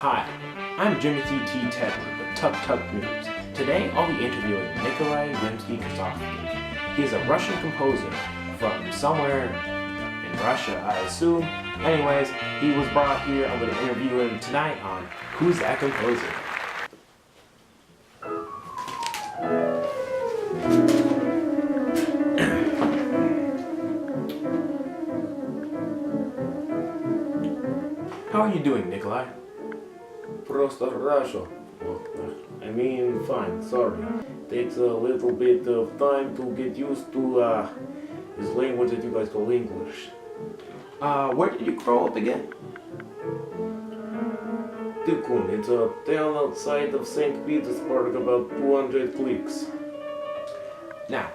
Hi, I'm Timothy T. Tedler with Tuk Tuk News. Today I'll be interviewing Nikolai Rimsky Korsakov. He is a Russian composer from somewhere in Russia, I assume. Anyways, he was brought here. I'm going to interview him tonight on Who's That Composer? How are you doing, Nikolai? Просто хорошо. I mean, fine, sorry. Takes a little bit of time to get used to this language that you guys call English. Where did you grow up again? Tikun, it's a town outside of St. Petersburg, about 200 cliques. Now,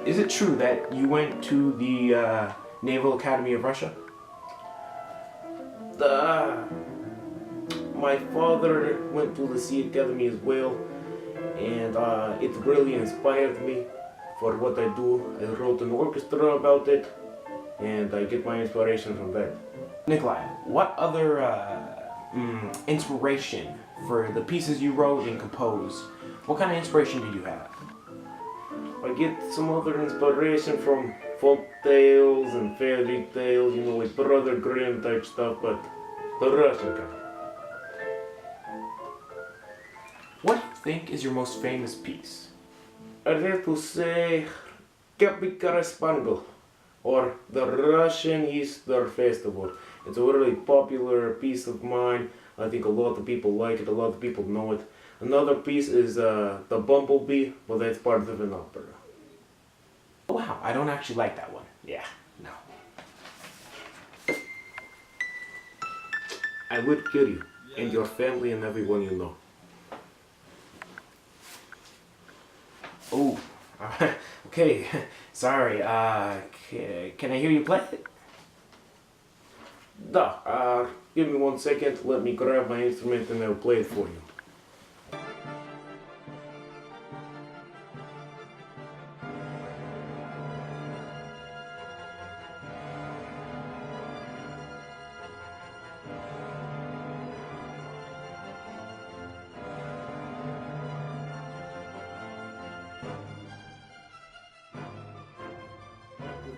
is it true that you went to the Naval Academy of Russia? My father went to the Sea Academy as well, and it really inspired me for what I do. I wrote an orchestra about it, and I get my inspiration from that. Nikolai, what other inspiration for the pieces you wrote and composed? What kind of inspiration did you have? I get some other inspiration from folk tales and fairy tales, you know, like Brother Grimm type stuff, but the Russian kind. What do you think is your most famous piece? I'd have to say Correspondent, or the Russian Easter Festival. It's a really popular piece of mine. I think a lot of people like it, a lot of people know it. Another piece is The Bumblebee, but that's part of an opera. Wow, I don't actually like that one. Yeah, no. I would kill you, and your family and everyone you know. Oh, okay, sorry, can I hear you play it? Give me 1 second, let me grab my instrument and I'll play it for you.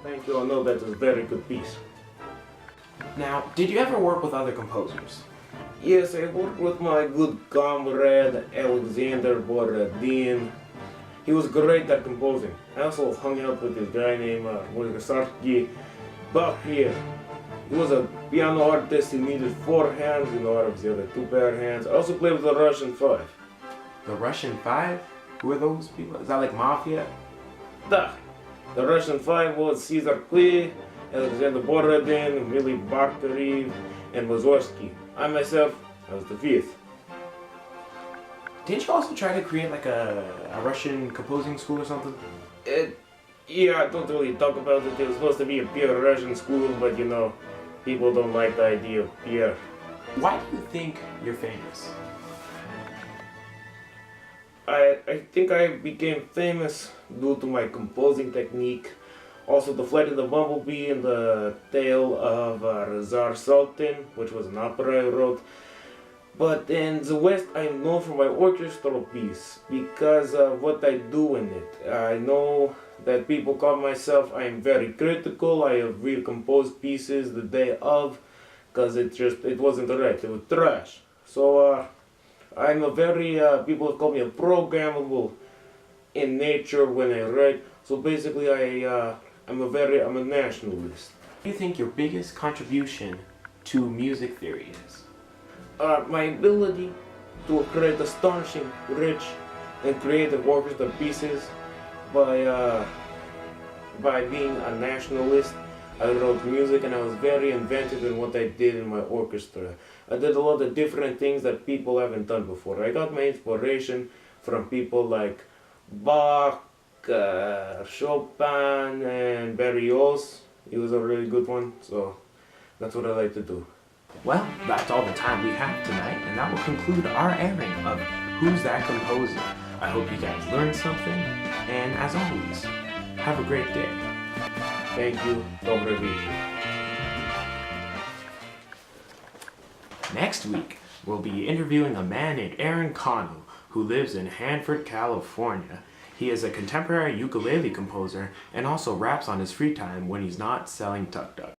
Thank you, I know that's a very good piece. Now, did you ever work with other composers? Yes, I worked with my good comrade Alexander Borodin. He was great at composing. I also hung out with this guy named Korsakov back here. He was a piano artist. He needed 4 hands in order of the other 2 pair of hands. I also played with the Russian 5. The Russian 5? Who are those people? Is that like Mafia? Da. The Russian 5 was Caesar Klee, Alexander Borodin, Mili Barkarev, and Mussorgsky. I myself, I was the 5th. Didn't you also try to create like a Russian composing school or something? Yeah, I don't really talk about it. It was supposed to be a pure Russian school, but you know, people don't like the idea of pure. Why do you think you're famous? I think I became famous due to my composing technique. Also, The Flight of the Bumblebee and the Tale of Tsar Sultan, which was an opera I wrote. But in the West, I am known for my orchestral piece because of what I do in it. I know that people call myself, I am very critical. I have recomposed pieces the day of because it wasn't right, it was trash. So I'm a very, people have called me a programmable in nature when I write. So basically I'm a nationalist. What do you think your biggest contribution to music theory is? My ability to create astonishing, rich, and creative orchestra pieces by being a nationalist. I wrote music and I was very inventive in what I did in my orchestra. I did a lot of different things that people haven't done before. I got my inspiration from people like Bach, Chopin, and Berlioz. He was a really good one, so that's what I like to do. Well, that's all the time we have tonight, and that will conclude our airing of Who's That Composer? I hope you guys learned something, and as always, have a great day. Thank you. Добрый вечер. Next week, we'll be interviewing a man named Aaron Kanu, who lives in Hanford, California. He is a contemporary ukulele composer and also raps on his free time when he's not selling tuk-tuk.